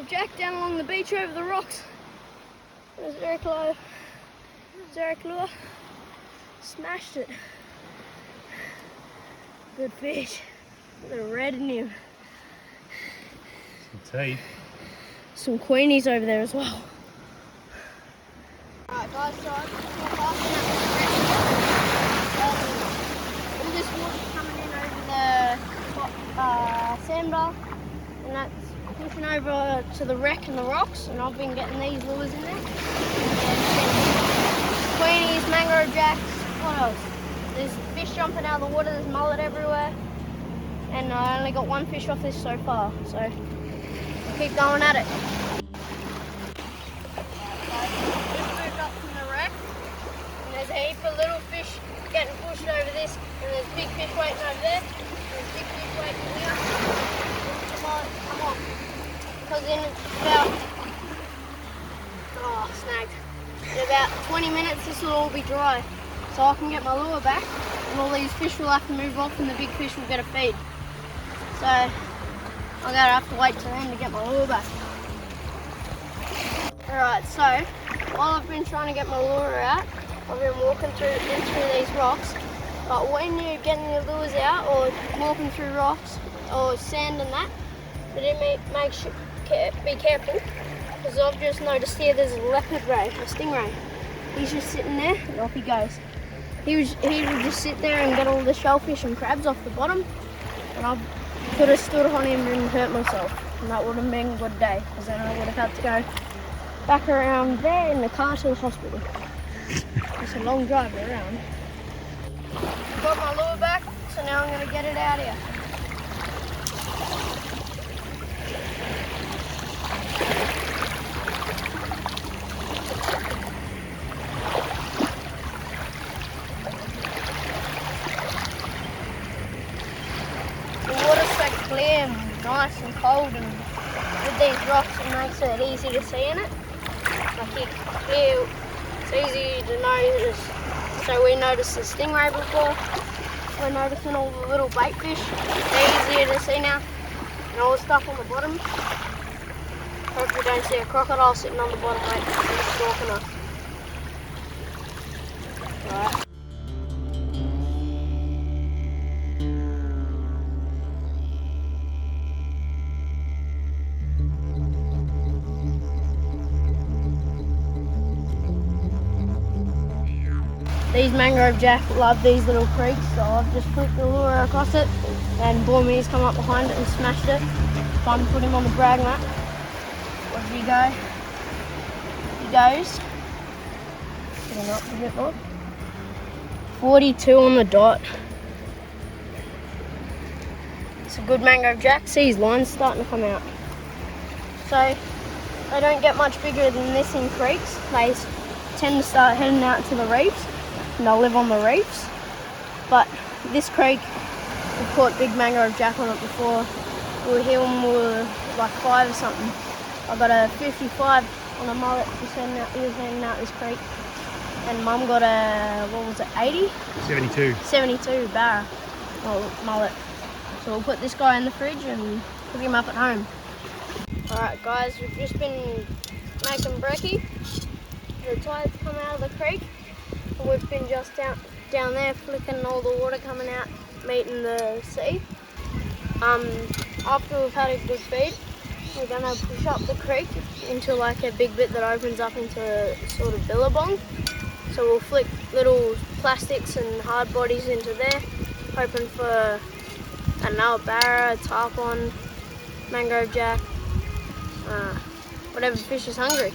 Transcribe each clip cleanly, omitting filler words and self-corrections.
mangrove jack down along the beach over the rocks. There's Eric lure. Smashed it. Good fish. Got a red in him. Some teeth. Some queenies over there as well. Alright guys, so I'm casting all this water's coming in over the sandbar, and that's pushing over to the wreck and the rocks, and I've been getting these lures in there. Queenies, mangrove jacks, what else? There's fish jumping out of the water, there's mullet everywhere, and I only got one fish off this so far, so I'll keep going at it. There's a heap of little fish getting pushed over this, and there's big fish waiting over there, and there's big fish waiting here. Come on. Because in about, snagged. In about 20 minutes this will all be dry, so I can get my lure back, and all these fish will have to move off and the big fish will get a feed. So I'm going to have to wait till then to get my lure back. Alright, so while I've been trying to get my lure out, I've been walking in through these rocks, but when you're getting your lures out or walking through rocks or sand and that, be careful, because I've just noticed here there's a leopard ray, a stingray. He's just sitting there and off he goes. He would just sit there and get all the shellfish and crabs off the bottom, and I could have stood on him and hurt myself, and that would have been a good day, because then I would have had to go back around there in the car to the hospital. It's a long drive around. Got my lure back, so now I'm going to get it out here. The water's so clear and nice and cold, and with these rocks it makes it easy to see in it. Like clear. It's easy to notice, so we noticed the stingray before, we're noticing all the little bait fish, they're easier to see now, and all the stuff on the bottom. Hope you don't see a crocodile sitting on the bottom, mate, it's stalking us. Right. These mangrove jack love these little creeks, so I've just flipped the lure across it, and Bormee's come up behind it and smashed it. Time to put him on the brag mat. Where did he go? He goes. Get him up a bit more. 42 on the dot. It's a good mangrove jack. See his line's starting to come out. So they don't get much bigger than this in creeks. They tend to start heading out to the reefs, and they'll live on the reefs. But this creek, we've caught big mangrove jack on it before. We were here when we were like 5 or something. I got a 55 on a mullet he was sending out this creek. And Mum got a, what was it, 80? 72. 72 barra mullet. So we'll put this guy in the fridge and cook him up at home. Alright guys, we've just been making brekkie. The tide's come out of the creek, and we've been just down there flicking all the water coming out, meeting the sea. After we've had a good feed, we're going to push up the creek into like a big bit that opens up into a sort of billabong. So we'll flick little plastics and hard bodies into there, hoping for, I don't know, a barra, a tarpon, mangrove jack, whatever fish is hungry.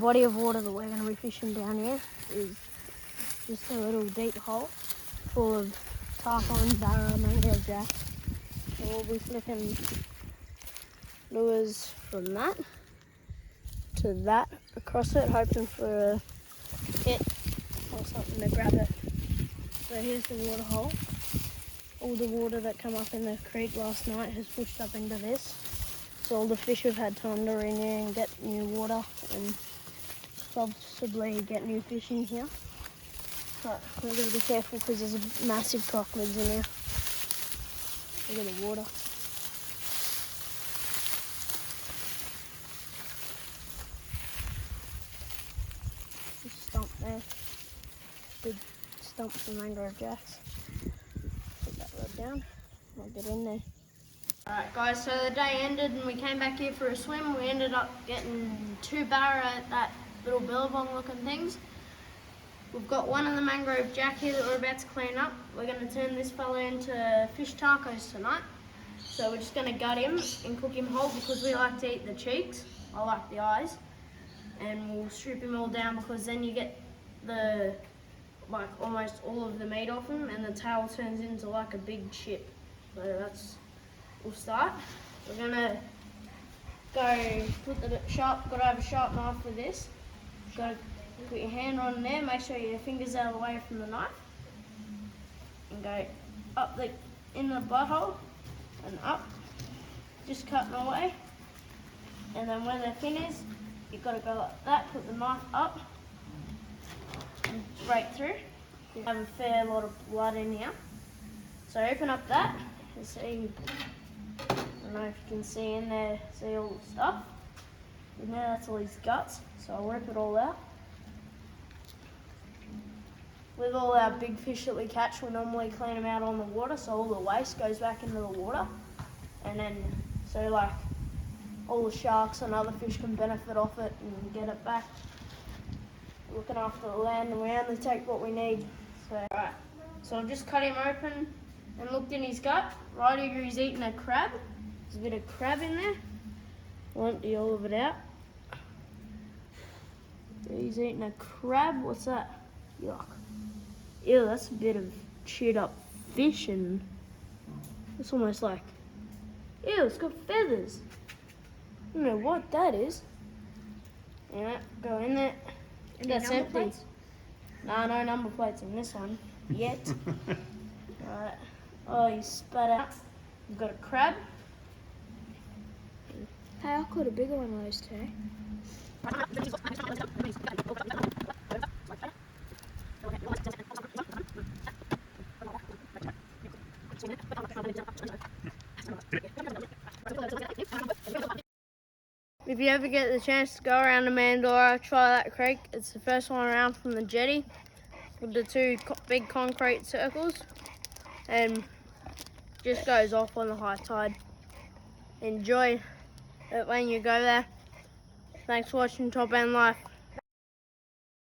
body of water that we're going to be fishing down here is just a little deep hole full of tarpon, barra, mangrove jack. So we'll be flicking lures from that to that across it, hoping for a hit or something to grab it. So here's the water hole. All the water that came up in the creek last night has pushed up into this. So all the fish have had time to renew and get new water and possibly get new fish in here. But we've got to be careful because there's a massive crocodiles in here. Look at the water. Just stump there. Good stump for mangrove jacks. Put that rod down. I'll get in there. Alright guys, so the day ended and we came back here for a swim. We ended up getting 2 barra at that little billabong looking things. We've got one of the mangrove jack here that we're about to clean up. We're going to turn this fella into fish tacos tonight. So we're just going to gut him and cook him whole because we like to eat the cheeks. I like the eyes. And we'll strip him all down because then you get the, like almost all of the meat off him and the tail turns into like a big chip. So that's, we'll start. We're going to go put the sharp, got to have a sharp knife for this. Got to put your hand on there, make sure your fingers out of the way from the knife. And go up the, in the butthole and up, just cutting away. And then where the fin is, you've got to go like that, put the knife up and break through. You have a fair lot of blood in here. So open up that and see, I don't know if you can see in there, see all the stuff. And now that's all his guts, so I'll rip it all out. With all our big fish that we catch, we normally clean them out on the water, so all the waste goes back into the water. And then, so like, all the sharks and other fish can benefit off it and get it back. Looking after the land, and we only take what we need. So, alright, so I've just cut him open and looked in his gut. Right here he's eating a crab. There's a bit of crab in there. I'll empty all of it out. He's eating a crab. What's that? Yuck. Ew, that's a bit of chewed up fish, and it's almost like, ew, it's got feathers. I don't know what that is. Yeah, go in there. That's empty. Plates? No number plates in this one yet. Alright. Oh, you spat out. We've got a crab. Hey, I caught a bigger one of those today. If you ever get the chance to go around to Mandora, try that creek. It's the first one around from the jetty with the 2 big concrete circles, and just goes off on the high tide. Enjoy it when you go there. Thanks for watching Top End Life.